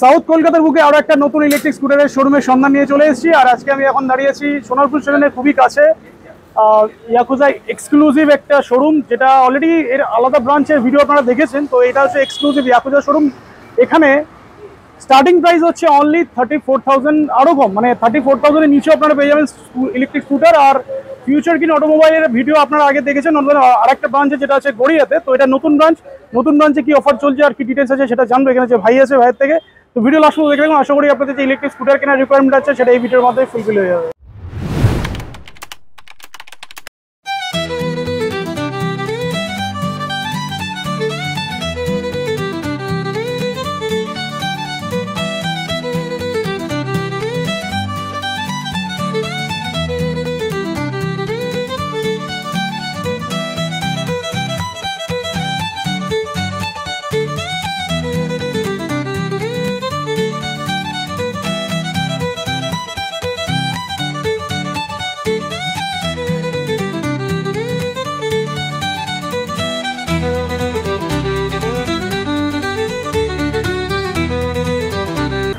South কলকাতার বুকে আরো একটা নতুন ইলেকট্রিক স্কুটারের শোরুমের সন্ধান নিয়ে চলে এসেছি। আর আজকে আমি এখন দাঁড়িয়েছি সোনারপুর স্টেশনের খুবই কাছে ইয়াকুজা এক্সক্লুসিভ একটা শোরুম, যেটা অলরেডি এর আলাদা ব্রাঞ্চের ভিডিও আপনারা দেখেছেন। তো এটা হচ্ছে এক্সক্লুসিভ ইয়াকুজা শোরুম। এখানে স্টার্টিং প্রাইস হচ্ছে অনলি 34,000, আরও কম, মানে 34,000-এর নিচে আপনারা পেয়ে যাবেন ইলেকট্রিক স্কুটার। আর ফিউচার কিন অটোমোবাইলের ভিডিও আপনারা আগে দেখেছেন আরেকটা ব্রাঞ্চে, যেটা আছে গড়িয়াতে। তো এটা নতুন ব্রাঞ্চ, নতুন ব্রাঞ্চে কি অফার চলছে আর কি ডিটেলস আছে সেটা জানবো। এখানে যে ভাই আছে, ভাইয়ের থেকে তো ভিডিও লাস্ট পর্যন্ত দেখে রাখুন। আশা করি আপনাদের যে ইলেকট্রিক স্কুটার কেনার রিকোয়ারমেন্ট আছে সেটা এই ভিডিওর মধ্যে ফুলফিল হয়ে যাবে।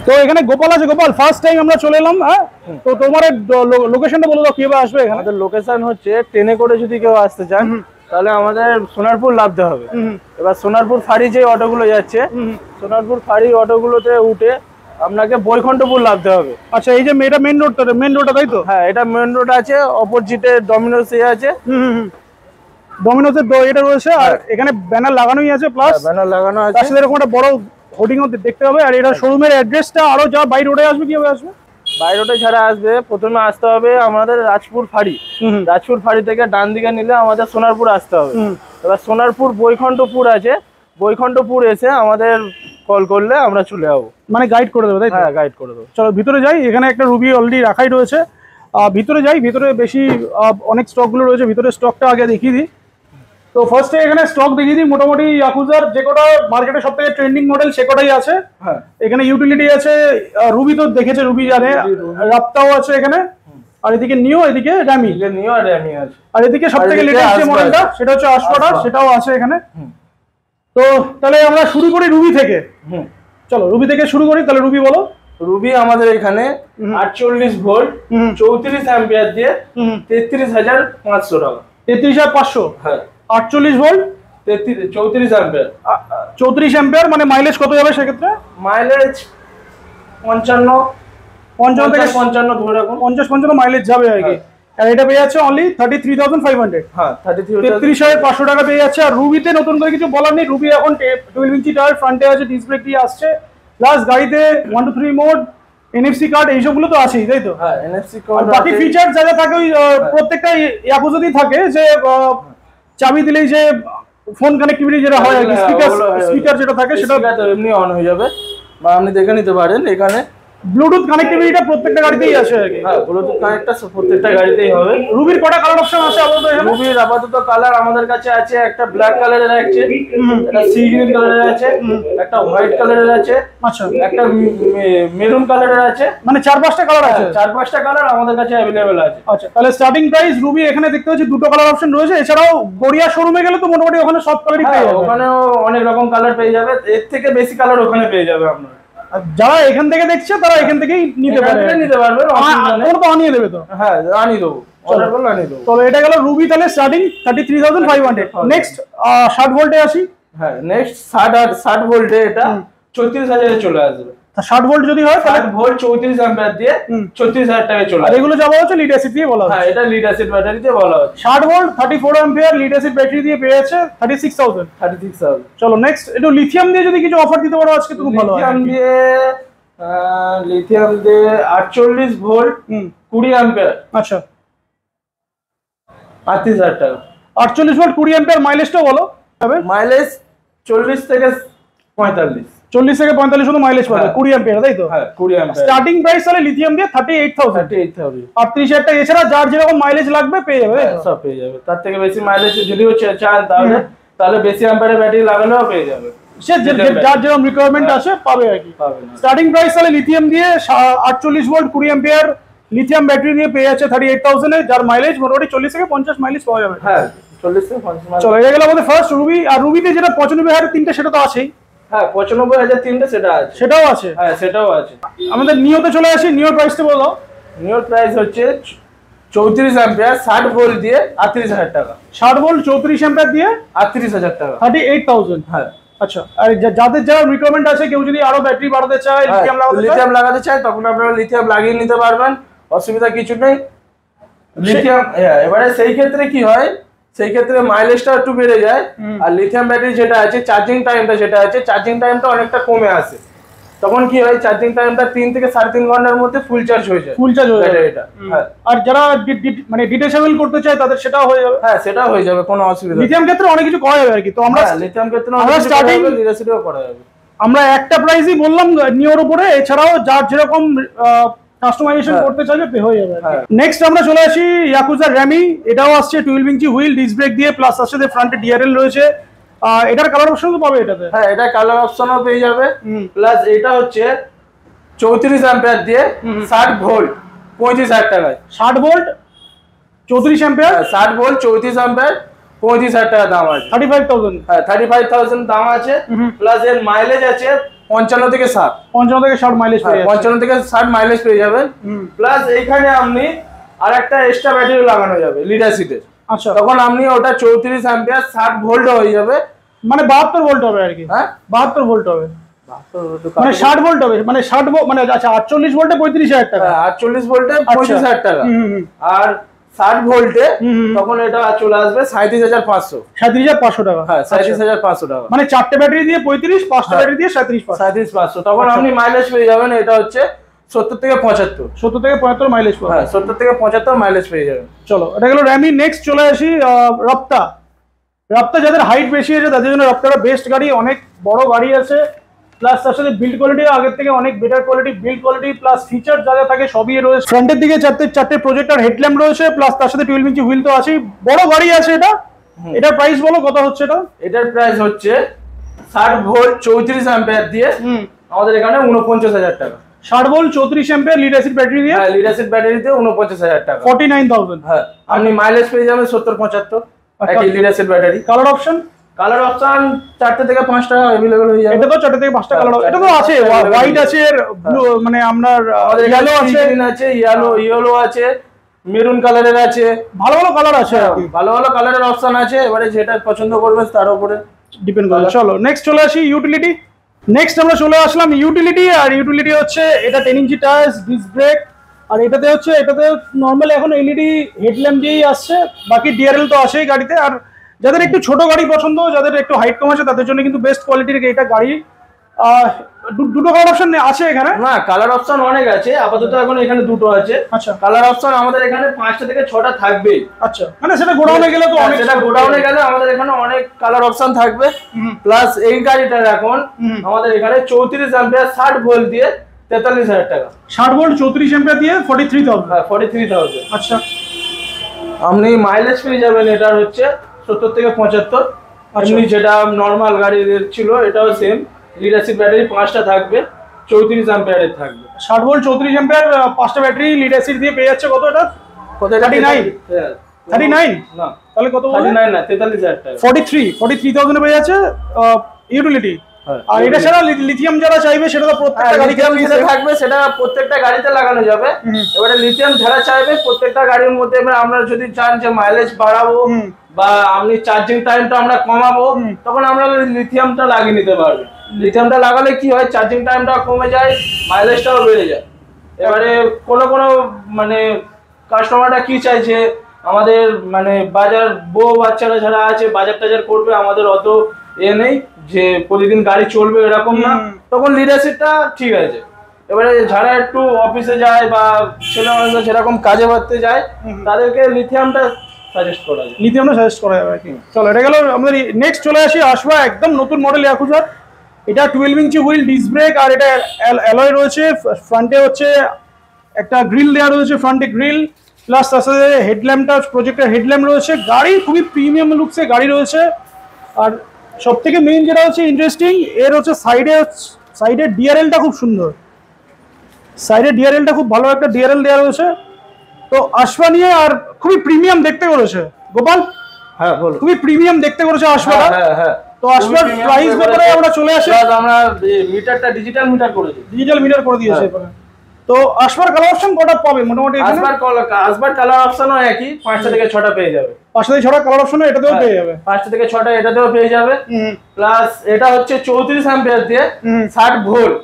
তো এখানে গোপাল আছে। গোপাল, ফার্স্ট টাইম আমরা চলে এলাম। হ্যাঁ, তো তোমার লোকেশনটা বলে দাও, কিভাবে আসবে এখানে? আমাদের লোকেশন হচ্ছে ট্রেনে করে যদি কেউ আসতে চান তাহলে আমাদের সোনারপুর নামতে হবে। এবার সোনারপুর ফাঁড়ি যে অটোগুলো যাচ্ছে, সোনারপুর ফাঁড়ি অটোগুলোতে উঠে আপনাকে বৈকুণ্ঠপুর নামতে হবে। আচ্ছা, এই যে এটা মেন রোডটা তাই তো? হ্যাঁ, এটা মেন রোড আছে, অপোজিটে ডমিনোস আছে। ডমিনোসের এটা রয়েছে। আর এখানে ব্যানার লাগানোই আছে, প্লাস ব্যানার লাগানো আছে, তার সাথে এরকম একটা বড় হোর্ডিংও দেখতে হবে। আর এটা শোরুমের অ্যাড্রেসটা আরো যা বাই রোডে আসবে, কিভাবে আসবে? বাই রোডে ছাড়া আসবে, প্রথমে আসতে হবে আমাদের রাজপুর ফাঁড়ি। রাজপুর ফাঁড়ি থেকে ডান দিকে নিলে আমাদের সোনারপুর আসতে হবে। এবার সোনারপুর বৈকুণ্ঠপুর আছে, বৈকুণ্ঠপুর এসে আমাদের কল করলে আমরা চলে যাবো, মানে গাইড করে দেবো, তাই? হ্যাঁ, গাইড করে দেবো। চলো ভিতরে যাই। এখানে একটা রুবি অলরেডি রাখাই রয়েছে, ভিতরে যাই। ভিতরে বেশি অনেক স্টকগুলো রয়েছে, ভিতরে স্টকটা আগে দেখিয়ে দিই। তো ফার্স্টে এখানে স্টক দেখিয়ে দিই। মোটামুটি ইয়াকুজার যে কটা মার্কেটে সব থেকে ট্রেন্ডিং মডেল সে কটাই আছে। হ্যাঁ, এখানে ইউটিলিটি আছে, রুবি তো দেখেছে, রুবি জানে, রাপ্তাও আছে এখানে। আর এদিকে নিও, এদিকে র্যামি, আছে। আর এদিকে সব থেকে লেটেস্ট যে মডেলটা সেটা হচ্ছে আশপাটা, সেটাও আছে এখানে। তো তাহলে আমরা শুরু করি রুবি থেকে। চলো রুবি থেকে শুরু করি। তাহলে রুবি বলো। রুবি আমাদের এখানে 48 ভোল্ট 34 অ্যাম্পিয়ার দিয়ে 33,500 টাকা। 33,500? হ্যাঁ, 48 ভোল্ট 34 অ্যাম্পিয়ার। 34 অ্যাম্পিয়ার, মানে মাইলেজ কত যাবে সেক্ষেত্রে? মাইলেজ 55 থেকে 55 ধরে রাখুন, 50-55 মাইলেজ যাবে আর কি। আর এটা পেয়ে যাচ্ছে অনলি 33,500। হ্যাঁ, 33,500 টাকা পেয়ে যাচ্ছে। আর রুবিতে নতুন করে কিছু বলার নেই। রুবি এখন 12 ইঞ্চি টায়ার, ফ্রন্টে আছে, ডিসপ্লে কি আসছে, প্লাস গাড়িতে 1 to 3 মোড, এনএফসি কার্ড, এইসবগুলো তো আছেই, তাই তো? হ্যাঁ, এনএফসি কার্ড, বাকি ফিচার যা যা থাকে ওই প্রত্যেকটা ইয়াকুজাতেই থাকে, যে চাবি দিলেই যে ফোন কানেক্টিভিটি যেটা হয় আর কি, স্পিকার যেটা থাকে সেটা এমনি অন হয়ে যাবে, বা আপনি দেখে নিতে পারেন। এখানে ব্লুটুথ কানেক্টিভিটিটা প্রত্যেকটা গাড়িতেই আছে আর কি। হ্যাঁ, ব্লুটুথ কানেক্টটা প্রত্যেকটা গাড়িতেই হবে। রুবির কটা কালার অপশন আছে আপাতত এখানে? রুবির আপাতত কালার আমাদের কাছে আছে, একটা ব্ল্যাক কালারের আছে, একটা সি গ্রিন কালারের আছে, একটা হোয়াইট কালারের আছে, আচ্ছা, একটা মেরুন কালারের আছে। মানে 4-5টা কালার আছে? 4-5টা কালার আমাদের কাছে অ্যাভেলেবেল আছে। আচ্ছা, তাহলে স্টার্টিং প্রাইস রুবি এখানে দেখতে পাচ্ছি দুটো কালার অপশন রয়েছে। এছাড়াও গড়িয়া শোরুমে গেলে তো মোটামুটি ওখানে সব কালারই পেয়ে যাবে। ওখানেও অনেক রকম কালার পেয়ে যাবে, এর থেকে বেশি কালার ওখানে পেয়ে যাবে আপনারা। যারা এখান থেকে দেখছে তারা এখান থেকেই নিতে পারবে। ওরা তো আনিয়ে দেবে তো? হ্যাঁ, আনিয়ে দেবো, অর্ডার করলে আনিয়ে দেবো। তাহলে এটা গেল রুবি, তাহলে স্টার্টিং 33,500। নেক্সট 60 ভোল্টে আসি। হ্যাঁ, নেক্সট 60 ভোল্টে এটা 34,000 চলে আসবে। 60 ভোল্ট যদি হয় তাহলে 60 ভোল্ট 34 অ্যাম্পিয়ার দিয়ে 34,000 টাকায় চলে আসবে। আর এগুলো যাওয়া হচ্ছে লিড অ্যাসিড দিয়ে বলা হচ্ছে। হ্যাঁ, এটা লিড অ্যাসিড ব্যাটারি দিয়ে বলা হচ্ছে। 60 volt 34 ampere lead acid battery দিয়ে পেয়ে যাচ্ছে 36,000। চলো নেক্সট, একটু লিথিয়াম দিয়ে যদি কিছু অফার দিতে পারো আজকে তো খুব ভালো হয়। লিথিয়াম দিয়ে 48 ভোল্ট 20 অ্যাম্পিয়ার। আচ্ছা, 38,000 টাকা। 48 ভোল্ট 20 অ্যাম্পিয়ার, মাইলেজটা বলো। মাইলেজ 40 থেকে 45। 40 থেকে 45 শুধু মাইলেজ পাবে 20 অ্যাম্পিয়ার, তাই তো? হ্যাঁ, 20 অ্যাম্পিয়ার। স্টার্টিং প্রাইস তাহলে লিথিয়াম দিয়ে 38,000। 38,000 টাকা। এছাড়া যার যেরকম মাইলেজ লাগবে পেয়ে যাবে, সব পেয়ে যাবে। তার থেকে বেশি মাইলেজ যদিও চান তাহলে বেশি অ্যাম্পিয়ারের ব্যাটারি লাগালেও পেয়ে যাবে। সে যার যেরকম রিকোয়ারমেন্ট আছে পাবে আর কি। স্টার্টিং প্রাইস তাহলে লিথিয়াম দিয়ে 48 ভোল্ট 20 অ্যাম্পিয়ার লিথিয়াম ব্যাটারি দিয়ে পেয়ে যাচ্ছে 38,000 এ, যার মাইলেজ মোটামুটি 40 থেকে 50 মাইলেজ পাওয়া যাবে। হ্যাঁ, 40 থেকে 50। চলো, এটা গেল আমাদের ফার্স্ট রুবি। আর রুবিতে যেটা 95,000 তিনটে সেটা তো আছেই। হ্যাঁ 95,000 তিনটে সেটা আছে। সেটাও আছে? হ্যাঁ সেটাও আছে। আমাদের নিওতে চলে আসি, নিওর প্রাইসটা বলো। নিওর প্রাইস হচ্ছে 34 অ্যাম্পিয়ার 60 ভোল্ট দিয়ে 38,000 টাকা। 60 ভোল্ট 34 অ্যাম্পিয়ার দিয়ে 38,000 টাকা। 38,000। হ্যাঁ আচ্ছা, আর যাদের যারা রিকোয়ারমেন্ট আছে, কেউ যদি আরো ব্যাটারি বাড়াতে চায়, লিথিয়াম লাগাতে চায়, তখন আপনারা লিথিয়াম লাগিয়ে নিতে পারবেন, অসুবিধা কিছু নেই। লিথিয়াম এবারে সেই ক্ষেত্রে কি হয়, সেই ক্ষেত্রে মাইলেজটা একটু বেড়ে যায়। আর লিথিয়াম ব্যাটারি যেটা আছে, চার্জিং টাইমটা যেটা আছে, চার্জিং টাইমটা অনেকটা কমে আসে। তখন কি হয়, চার্জিং টাইমটা 3 থেকে 3.5 ঘন্টার মধ্যে ফুল চার্জ হয়ে যায়। ফুল চার্জ হয়ে যায় এটা। হ্যাঁ, আর যারা মানে ডিটেচেবল করতে চায় তাদের সেটাও হয়ে যাবে। হ্যাঁ সেটা হয়ে যাবে, কোনো অসুবিধা নেই। লিথিয়াম ক্ষেত্রে অনেক কিছু করা যাবে আর কি। তো আমরা লিথিয়াম ক্ষেত্রে আমরা স্টার্টিং লিথিয়াম করা যাবে। আমরা একটা প্রাইসই বললাম নিওর উপরে, এছাড়াও যার যেরকম কাস্টমাইজেশন করতে চাইবে হয়ে যাবে। নেক্সট আমরা চলে আসি ইয়াকুজা র্যামি। এটাও আসছে 12 ইঞ্চি হুইল, ডিস্ক ব্রেক দিয়ে, প্লাস তার সাথে ফ্রন্টে ডিআরএল রয়েছে। এটার কালার অপশন তো পাবে এটাতে? হ্যাঁ, এটা কালার অপশনও পেয়ে যাবে। প্লাস এটা হচ্ছে 34 অ্যাম্পিয়ার দিয়ে 60 ভোল্ট 35,000 টাকায়। 60 ভোল্ট 34 অ্যাম্পিয়ার, 60 ভোল্ট 34 অ্যাম্পিয়ার 35,000 টাকা দাম আছে। 35,000। হ্যাঁ 35,000 দাম আছে। প্লাস এর মাইলেজ আছে 55 থেকে 60। 55 থেকে 60 মাইলেজ পেয়ে যাবেন। 55 থেকে 60 মাইলেজ পেয়ে যাবেন। প্লাস এইখানে আপনি আরেকটা এক্সট্রা ব্যাটারি লাগানো যাবে লিড অ্যাসিডের। আচ্ছা, তখন আপনি ওটা 34 অ্যাম্পিয়ার 60 ভোল্ট হয়ে যাবে, মানে 72 ভোল্ট হবে আর কি। হ্যাঁ 72 ভোল্ট হবে, মানে 60 ভোল্ট হবে, মানে 60 মানে আচ্ছা 48 ভোল্টে 35,000 টাকা। 48 ভোল্টে 35,000 টাকা। আর 60 ভোল্টে তখন এটা চলে আসবে 37,500। 37,500 টাকা। হ্যাঁ 37,500 টাকা। মানে 4টে ব্যাটারি দিয়ে 35, 5টা ব্যাটারি দিয়ে 37,500। 37,500 তখন আপনি মাইলেজ পেয়ে যাবেন। এটা হচ্ছে 70 থেকে 75। 70 থেকে 75 মাইলেজ পাবে। হ্যাঁ 70 থেকে 75 মাইলেজ পেয়ে যাবেন। চলো, এটা গেল র্যামি। নেক্সট চলে আসি রাপ্তা। রাপ্তা যাদের হাইট বেশি আছে তাদের জন্য রাপ্তাটা বেস্ট গাড়ি, অনেক বড় গাড়ি আছে। প্লাস তার সাথে বিল্ড কোয়ালিটি আগের থেকে অনেক better quality, build quality plus feature যা যা থাকে সবই রয়েছে। ফ্রন্টের দিকে চারটে প্রজেক্টর হেডল্যাম্প রয়েছে, প্লাস তার সাথে 12 ইঞ্চি হুইল তো আছেই। বড় গাড়ি আছে এটা। এটার প্রাইস বলো কত হচ্ছে এটা? এটার প্রাইস হচ্ছে 60 ভোল্ট 34 অ্যাম্পিয়ার দিয়ে আমাদের এখানে 49,000 টাকা। 60 volt 34 ampere lead acid battery দিয়ে? হ্যাঁ, লিড অ্যাসিড ব্যাটারি দিয়ে 49,000 টাকা। 49,000। হ্যাঁ, আপনি মাইলেজ পেয়ে যাবেন 70-75 একই lead acid battery. Colour option? Colour option 4 থেকে 5টা अवेलेबल হয়ে যাবে। এটা তো 4 থেকে 5টা কালার, এটা তো আছে, হোয়াইট আছে, ব্লু মানে আপনার ইয়েলো আছে, গ্রিন আছে, ইয়েলো আছে, মেরুন কালারের আছে। ভালো ভালো কালার আছে, ভালো ভালো কালারের অপশন আছে। এবারে যেটা পছন্দ করবেন তার উপরে ডিপেন্ড করে। চলো নেক্সট চলে আসি ইউটিলিটি। নেক্সট আমরা চলে আসলাম ইউটিলিটি। আর ইউটিলিটি হচ্ছে এটা 10 ইঞ্চি টায়ার্স, ডিস্ক ব্রেক। আর এটাতে নর্মাল এখন এলইডি হেডল্যাম্প দিয়েই আসছে, বাকি ডিআরএল তো আছেই গাড়িতে। আর যাদের একটু ছোট গাড়ি পছন্দ, যাদের একটু হাইট কম আছে, তাদের জন্য কিন্তু বেস্ট কোয়ালিটির এটা গাড়ি। দুটো কালার অপশন আছে এখানে? না, কালার অপশন অনেক আছে, আপাতত এখন এখানে দুটো আছে। আচ্ছা, কালার অপশন আমাদের এখানে 5টা থেকে 6টা থাকবেই। আচ্ছা, মানে সেটা গোডাউনে গেলে তো অনেক, সেটা গোডাউনে গেলে আমাদের এখানে অনেক কালার অপশন থাকবে। প্লাস এই গাড়িটার এখন আমাদের এখানে 34 অ্যাম্পিয়ার 60 ভোল্ট দিয়ে 43,000 টাকা। 60 ভোল্ট 34 অ্যাম্পিয়ার দিয়ে 43,000। হ্যাঁ 43,000। আচ্ছা, আপনি মাইলেজ পেয়ে যাবেন এটার হচ্ছে 70 থেকে 75। আপনি যেটা নরমাল গাড়ির ছিল এটাও সেম, লিড অ্যাসিড ব্যাটারি 5টা থাকবে, 34 অ্যাম্পিয়ারের থাকবে। 60 ভোল্ট 34 অ্যাম্পিয়ার 5টা ব্যাটারি লিড অ্যাসিড দিয়ে পেয়ে যাচ্ছে। কত এটা? কত? 39? 39 না, তাহলে কত? 39 না, 43,000 টাকা। 43,000 পেয়ে যাচ্ছে ইউটিলিটি। আর এটা ছাড়া লিথিয়াম যারা চাইবে সেটা তো প্রত্যেকটা গাড়িতে থাকবে, সেটা প্রত্যেকটা গাড়িতে লাগানো যাবে। এবারে লিথিয়াম যারা চাইবে প্রত্যেকটা গাড়ির মধ্যে, আমরা যদি চান যে মাইলেজ বাড়াবো বা আপনি চার্জিং টাইমটা আমরা কমাবো, তখন আমরা লিথিয়ামটা লাগিয়ে নিতে পারবেন। লিথিয়ামটা লাগালে কি হয়, চার্জিং টাইমটা কমে যায়, মাইলেজটাও বেড়ে যায়। এবারে কোনো মানে কাস্টমারটা কি চাইছে, আমাদের মানে বাজার বউ বাচ্চারা যারা আছে বাজার টাজার করবে, আমাদের অত নেই যে প্রতিদিন গাড়ি চলবে এরকম না, তখন লিড অ্যাসিডটা ঠিক আছে। এবারে যারা একটু অফিসে যায় বা ছেলে মানুষরা সেরকম কাজে বাড়তে যায়, তাদেরকে লিথিয়ামটা সাজেস্ট করা যায়। লিথিয়ামটা সাজেস্ট করা যাবে আর কি। চলো, এটা গেল আমাদের। নেক্সট চলে আসি আসবা, একদম নতুন মডেল ইয়াকুজা। এটা 12 ইঞ্চি হুইল, ডিস্ক ব্রেক, আর এটা অ্যালয় রয়েছে। ফ্রন্টে হচ্ছে একটা গ্রিল দেওয়া রয়েছে, ফ্রন্টে গ্রিল, প্লাস তার সাথে হেডল্যাম্পটা প্রজেক্টের হেডল্যাম্প রয়েছে। গাড়ি খুবই প্রিমিয়াম লুকসে গাড়ি রয়েছে। আর সব থেকে মেইন যেটা হচ্ছে ইন্টারেস্টিং, এর হচ্ছে সাইডে ডিআরএলটা খুব সুন্দর। সাইডে ডিআরএলটা খুব ভালো একটা ডিআরএল দেওয়া রয়েছে। তো আশফা নিয়ে আর খুবই প্রিমিয়াম দেখতে করেছে গোপাল। হ্যাঁ বলো। খুবই প্রিমিয়াম দেখতে করেছে আশফাটা। হ্যাঁ হ্যাঁ। তো তো আসবার প্রাইস ব্যাপারে আমরা চলে আসি। আমরা মিটারটা ডিজিটাল মিটার করেছি, ডিজিটাল মিটার করে দিয়েছে এবারে। তো আসবার কালার অপশন কটা পাবে মোটামুটি? আসবার কালার অপশনও একই, 5টা থেকে 6টা পেয়ে যাবে। 5টা থেকে 6টা কালার অপশন এটাতেও পেয়ে যাবে। 5টা থেকে 6টা এটাতেও পেয়ে যাবে। প্লাস এটা হচ্ছে 34 অ্যাম্পিয়ার দিয়ে 60 ভোল্ট।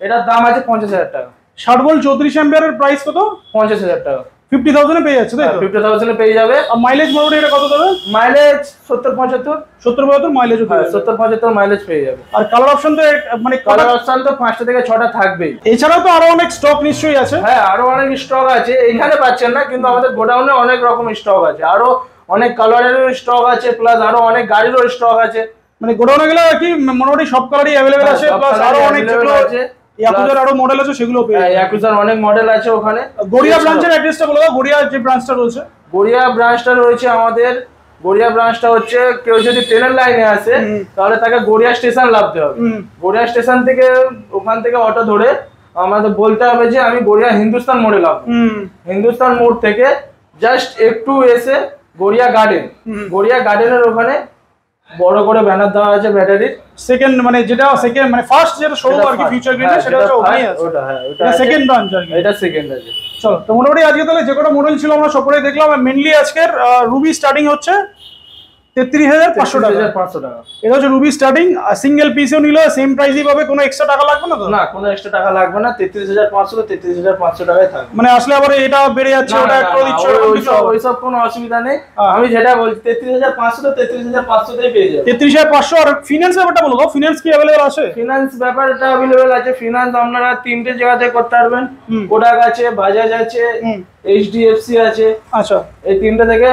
এটার দাম আছে 50,000 টাকা। 60 ভোল্ট 34 অ্যাম্পিয়ারের প্রাইস কত? 50,000 টাকা। 50,000 এ পেয়ে যাচ্ছে তাই তো? 50,000 এ পেয়ে যাবে। আর মাইলেজ মোটামুটি এটা কত দেবে? মাইলেজ 70-75 মাইলেজ পেয়ে যাবে। 70-75 মাইলেজ পেয়ে যাবে। আর কালার অপশন তো মানে কালার অপশন তো 5টা থেকে 6টা থাকবেই। এছাড়াও তো আরো অনেক স্টক নিশ্চয়ই আছে। হ্যাঁ, আরো অনেক স্টক আছে, এখানে পাচ্ছেন না, কিন্তু আমাদের গোডাউনে অনেক রকম স্টক আছে, আরো অনেক কালারেরও স্টক আছে, প্লাস আরো অনেক গাড়িরও স্টক আছে। মানে গোডাউনে গেলে কি মোটামুটি সব কালারই अवेलेबल আছে, প্লাস আরো অনেক যেগুলো আছে ইয়াকুজার আরো মডেল আছে সেগুলো পেয়ে যাবেন। ইয়াকুজার অনেক মডেল আছে ওখানে। গড়িয়া ব্রাঞ্চের অ্যাড্রেসটা বলে দাও। গড়িয়া যে ব্রাঞ্চটা রয়েছে, গড়িয়া ব্রাঞ্চটা রয়েছে আমাদের, গড়িয়া ব্রাঞ্চটা হচ্ছে কেউ যদি ট্রেনের লাইনে আসে তাহলে তাকে গড়িয়া স্টেশন নামতে হবে। গড়িয়া স্টেশন থেকে ওখান থেকে অটো ধরে আমাদের বলতে হবে যে আমি গড়িয়া হিন্দুস্তান মোড়ে নামবো। হিন্দুস্তান মোড় থেকে জাস্ট একটু এসে গড়িয়া গার্ডেন, গড়িয়া গার্ডেনের ওখানে বড় করে ব্যানার দেওয়া আছে ব্যাটারির। সেকেন্ড মানে যেটা সেকেন্ড মানে ফার্স্ট যেটা শোরুম আর কি ফিউচার গ্রিনে, সেটা হচ্ছে ওখানেই আছে। ওটা হ্যাঁ, ওটা সেকেন্ড ব্রাঞ্চ আর কি। এটা সেকেন্ড আছে। চলো, তো মোটামুটি আজকে তাহলে যে কটা মডেল ছিল আমরা সবকটাই দেখলাম। মেইনলি আজকের রুবি স্টার্টিং হচ্ছে 33,500 টাকা। এটা হচ্ছে রুবি স্টার্টিং। সিঙ্গেল পিসও নিলে সেম প্রাইসই পাবে, কোনো এক্সট্রা টাকা লাগবে না তো? না, কোনো এক্সট্রা টাকা লাগবে না। 33,500 33,500 টাকায় থাকবে। মানে আসলে আবার এটা বেড়ে যাচ্ছে, ওটা একটু দিচ্ছে, ওইসব কোনো অসুবিধা নেই। আমি যেটা বলছি 33,500 33,500 তেই পেয়ে যাবে। 33,500। আর ফিনান্স ব্যাপারটা বলো তো, ফিনান্স কি अवेलेबल আছে? ফিনান্স ব্যাপারটা अवेलेबल আছে। ফিনান্স আপনারা তিনটে জায়গাতে করতে পারবেন। কোটাক আছে, বাজাজ আছে, এইচডিএফসি আছে। আচ্ছা, এই তিনটে থেকে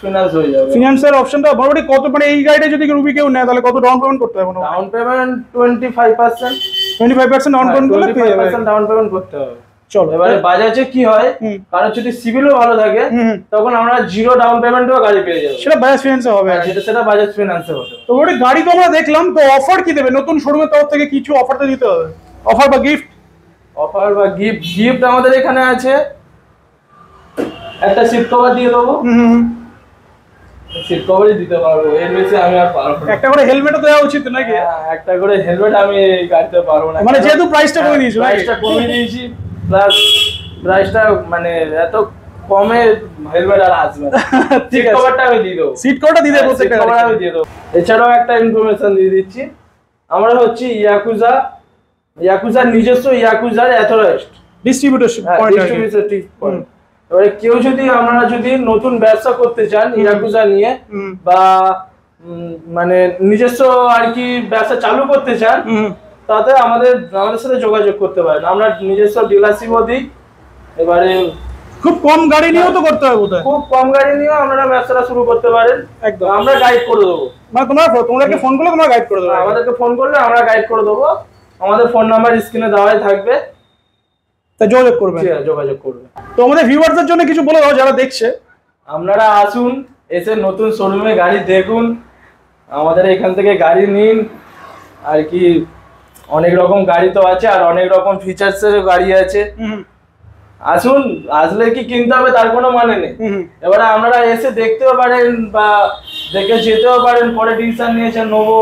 ফিনান্স হয়ে যাবে। ফিনান্সের অপশনটা মোটামুটি কত, মানে এই গাড়িটা যদি রুবি কেউ নেয় তাহলে কত ডাউন পেমেন্ট করতে হবে? Down payment 25%। 25% ডাউন পেমেন্ট করলে পেয়ে যাবে। 25% ডাউন পেমেন্ট করতে হবে। চলো, এবারে বাজাজে কি হয়, কারণ যদি সিভিলও ভালো থাকে তখন আমরা জিরো ডাউন পেমেন্টও গাড়ি পেয়ে যাবো। সেটা বাজাজ ফিনান্সে হবে। সেটা বাজাজ ফিনান্সে হবে। তো ওটা গাড়ি তো আমরা দেখলাম, তো অফার কি দেবে? নতুন শোরুমের তরফ থেকে কিছু অফার তো দিতে হবে, অফার বা গিফট। অফার বা গিফট আমাদের এখানে আছে। একটা সিট কভার দিয়ে দেবো। সিট কভারই দিতে পারবো, এর বেশি আমি আর পারবো না। একটা করে হেলমেটও দেওয়া উচিত নাকি? একটা করে হেলমেট আমি গাড়িতে পারবো না, মানে যেহেতু প্রাইসটা কমিয়ে দিয়েছি। প্রাইসটা কমিয়ে দিয়েছি, প্লাস প্রাইসটা মানে এত কমে হেলমেট আর আসবে না। ঠিক আছে, কভারটা আমি দিয়ে দেবো। সিট কভারটা দিয়ে দেবো, প্রত্যেকটা কভার আমি দিয়ে দেবো। এছাড়াও একটা ইনফরমেশন দিয়ে দিচ্ছি, আমরা হচ্ছে ইয়াকুজার নিজস্ব ইয়াকুজার অথরাইজড ডিস্ট্রিবিউটরশিপ পয়েন্ট। এবারে কেউ যদি আমরা যদি নতুন ব্যবসা করতে চান ইয়াকুজা নিয়ে, বা মানে নিজস্ব আর কি ব্যবসা চালু করতে চান, তাতে আমাদের সাথে যোগাযোগ করতে পারেন। আমরা নিজস্ব ডিলারশিপও দিই। এবারে খুব কম গাড়ি নিয়েও তো করতে হবে বোধহয়। খুব কম গাড়ি নিয়েও আপনারা ব্যবসাটা শুরু করতে পারেন। একদম, আমরা গাইড করে দেবো। মানে তোমাদেরকে ফোন করলে তোমরা গাইড করে দেবো। আমাদেরকে ফোন করলে আমরা গাইড করে দেবো। আমাদের ফোন নাম্বার স্ক্রিনে দেওয়াই থাকবে, তা যোগাযোগ করবে। যোগাযোগ করবে। তো আমাদের ভিউয়ারদের জন্য কিছু বলে দাও যারা দেখছে। আপনারা আসুন, এসে নতুন শোরুমে গাড়ি দেখুন, আমাদের এখান থেকে গাড়ি নিন। আর কি অনেক রকম গাড়ি তো আছে, আর অনেক রকম ফিচার্সের গাড়ি আছে। আসুন, আসলে কি কিনতে হবে তার কোনো মানে নেই। এবারে আপনারা এসে দেখতেও পারেন বা দেখে যেতেও পারেন, পরে ডিসিশন নিয়েছেন নেবো,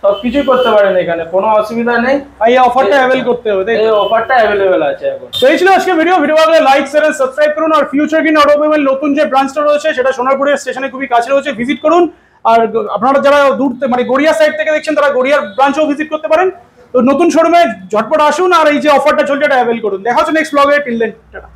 সবকিছু করতে পারেন, এখানে কোনো অসুবিধা নেই। এই অফারটা অ্যাভেল করতে হবে, এই অফারটা অ্যাভেলেবেল আছে এখন। তো এই ছিল আজকে ভিডিও ভালো লাগলে লাইক শেয়ার সাবস্ক্রাইব করুন। আর ফিউচার গ্রিন অটোমোবাইল নতুন যে ব্রাঞ্চটা রয়েছে সেটা সোনারপুরের স্টেশনে খুবই কাছে রয়েছে, ভিজিট করুন। আর আপনারা যারা দূর মানে গড়িয়া সাইড থেকে দেখছেন তারা গড়িয়ার ব্রাঞ্চও ভিজিট করতে পারেন। তো নতুন শোরুমে ঝটপট আসুন আর এই যে অফারটা চলছে এটা অ্যাভেল করুন। দেখা হচ্ছে নেক্সট ব্লগে। Till then tata.